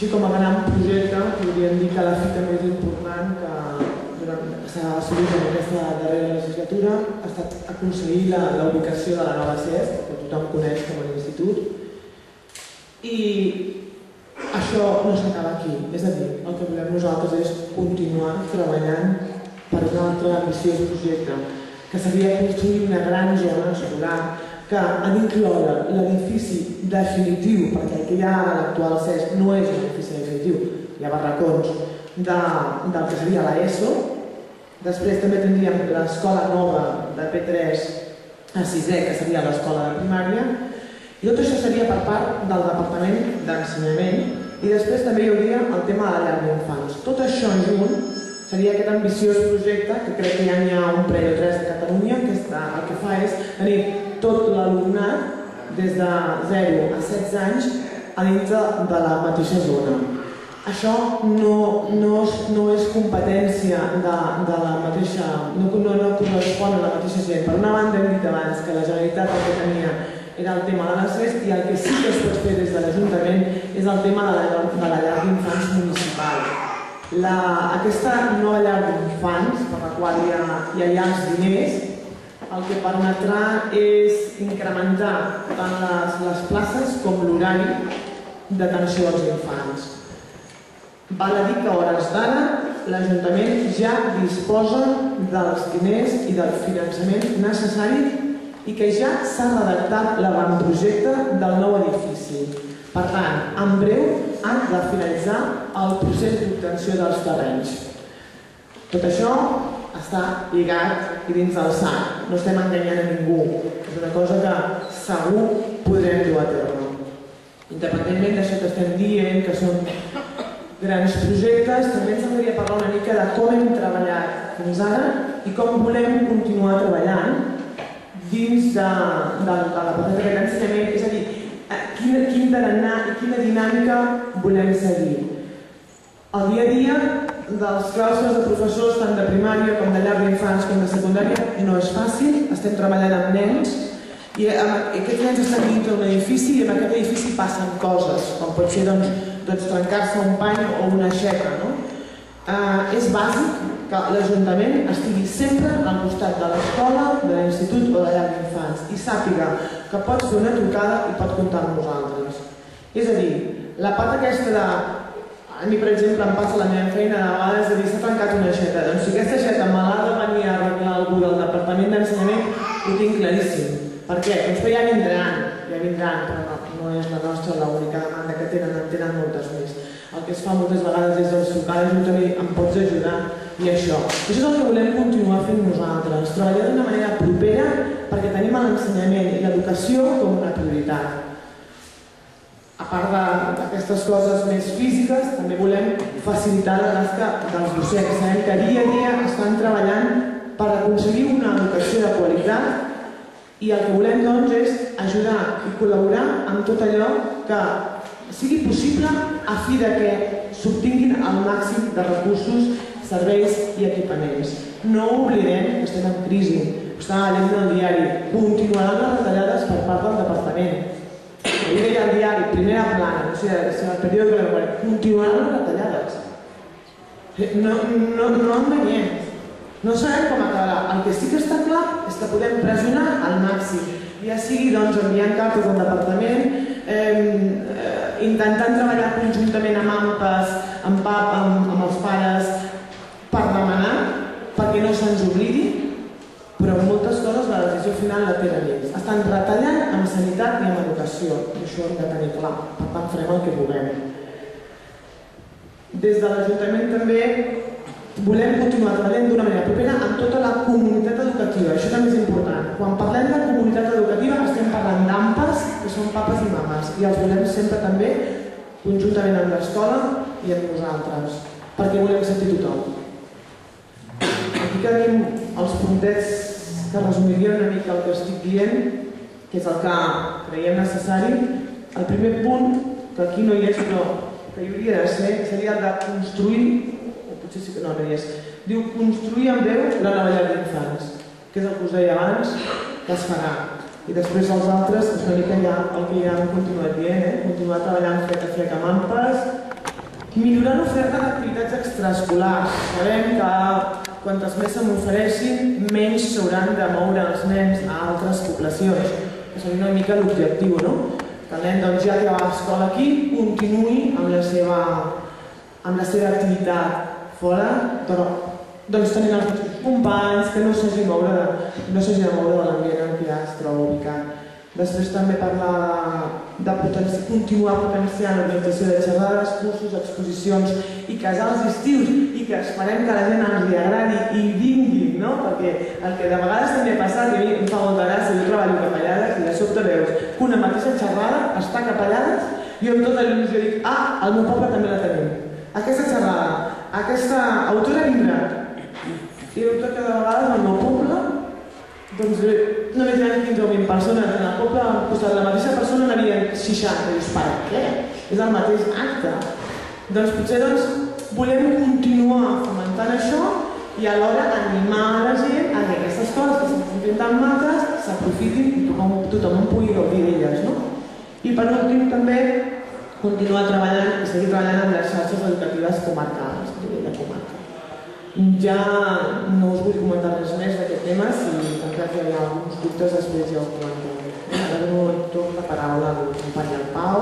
Així com a gran projecte, podríem dir que la fita més important que s'ha assolit en aquesta darrera legislatura ha estat aconseguir la ubicació de la nova CES, que tothom coneix com a l'institut. I això no s'acaba aquí. És a dir, el que volem nosaltres és continuar treballant per un altre ambiciós projecte, que seria construir una gran zona escolar que ha d'incloure l'edifici definitiu, perquè el que hi ha a l'actual CES no és un edifici definitiu, hi ha barracons del que seria l'ESO. Després també tindríem l'escola nova de P3 a 6è, que seria l'escola de primària, i tot això seria per part del Departament d'Ensenyament, i després també hi hauria el tema de la llar d'infants. Tot això junt seria aquest ambiciós projecte, que crec que ja n'hi ha un parell o tres de Catalunya, que el que fa és tenir tot l'alumnat des de 0 a 16 anys a dintre de la mateixa zona. Això no és competència de la mateixa, no correspon a la mateixa gent. Per una banda hem dit abans que la Generalitat el que tenia era el tema de la CES, i el que sí que es pot fer des de l'Ajuntament és el tema de la llar d'infants municipal. Aquesta nova llar d'infants, per la qual hi ha els diners, el que permetrà és incrementar tant les places com l'horari d'atenció als infants. Val a dir que a hores d'ara l'Ajuntament ja disposa dels diners i del finançament necessari i que ja s'ha redactat l'avantprojecte del nou edifici. Per tant, en breu han de finalitzar el procés d'obtenció dels terrenys. Tot això està lligat i dins del sac. No estem enganyant a ningú. És una cosa que segur podrem dur a terme. Independentment d'això que estem dient, que són grans projectes, també ens agradaria parlar una mica de com hem treballat fins ara i com volem continuar treballant dins de l'apartat d'aquest ensenyament, és a dir, quin tarannà i quina dinàmica volem seguir. El dia a dia dels claustres de professors, tant de primària com de llar d'infants com de secundària, no és fàcil. Estem treballant amb nens i aquests nens estan dintre d'un edifici i en aquest edifici passen coses, com pot ser trencar-se un pany o una aixeta. És bàsic que l'Ajuntament estigui sempre al costat de l'escola, de l'institut o de la llar d'infants i sàpiga que pot fer una trucada i pot comptar amb nosaltres. És a dir, la part aquesta de... A mi, per exemple, em passa la meva feina de vegades de dir s'ha trencat una aixeta. Doncs si aquesta aixeta me l'ha de venir a arreglar algú del Departament d'Ensenyament, ho tinc claríssim. Per què? Doncs ja vindran, però no és la nostra l'única demanda que tenen, en tenen moltes més. El que es fa moltes vegades és doncs, trucar a l'Ajuntament, em pots ajudar, i això. Això és el que volem continuar fent nosaltres, treballar d'una manera propera perquè tenim l'ensenyament i l'educació com una prioritat. A part d'aquestes coses més físiques, també volem facilitar la tasca dels docents. Sabem que dia a dia estan treballant per aconseguir una educació de qualitat i el que volem doncs és ajudar i col·laborar amb tot allò que sigui possible a fi que s'obtinguin el màxim de recursos, serveis i equipaments. No oblidem que estem en crisi, estava llegint el diari, continuaran les retallades per part del departament. Ahir deia al diari, primera plana, o sigui, el període de la continuaran les retallades. No enganyem, no sabem com acabarà. El que sí que està clar és que podem pressionar al màxim, ja sigui enviant cartes al departament, intentant treballar conjuntament amb AMPAs, amb PAP, amb els pares, per demanar, perquè no se'ns oblidi, però moltes coses la decisió final la tenen ells. Estan retallant amb sanitat i amb educació, i això ho hem de tenir clar, per tant farem el que vulguem. Des de l'Ajuntament també volem continuar treballant d'una manera propera amb tota la comunitat educativa, això també és important. Quan parlem de comunitat educativa estem parlant d'AMPAs, que són papes i mames, i els volem sempre també conjuntament amb l'escola i amb nosaltres, perquè volem sentir tothom. Aquí tenim els puntets que resumirien una mica el que estic dient, que és el que creiem necessari. El primer punt, que aquí no hi és, però que hi hauria de ser, seria el de construir, o potser sí que no hi és, diu construir en breu la nova llar d'infants, que és el que us deia abans, que es farà. I després els altres, és una mica ja el que ja hem continuat dient, continuar treballant frec a frec amb AMPAs, Millorar l'oferta d'activitats extraescolars. Sabem que quantes més se m'ofereixin, menys s'hauran de moure els nens a altres poblacions. Que seria una mica l'objectiu, no? Que el nen, ja que va a l'escola aquí, continuï amb la seva activitat fora, doncs tenint els nostres companys, que no s'hagi de moure de l'ambient en què es troba ubicat. Després també parlar de continuar potenciant l'organització de xerrades, cursos, exposicions i casals d'estius, i que esperem que la gent ens hi agradi i vingui, no? Perquè el que de vegades també ha passat, i a mi em fa molta gràcia, jo treballo a Capellades i de sobte veus que una mateixa xerrada està a Capellades i jo amb tota la il·lusió dic, al meu poble també la tenim. Aquesta xerrada, aquesta autora vindrà. I resulta que de vegades al meu poble doncs només hi ha 15 o 20 persones. En el poble han posat la mateixa persona, n'havia 60. I dius, per què? És el mateix acte. Doncs potser volem continuar fomentant això i alhora animar la gent a que aquestes coses que s'estan fent tan maques s'aprofitin i tothom en pugui gaudir d'elles. I per últim també continuar treballant i seguir treballant amb les xarxes educatives comarcals, a nivell de comarca. Ja no us vull comentar res més d'aquest tema, si encara hi ha alguns dubtes després ja ho comentaré. Ara dono la paraula al company Pau.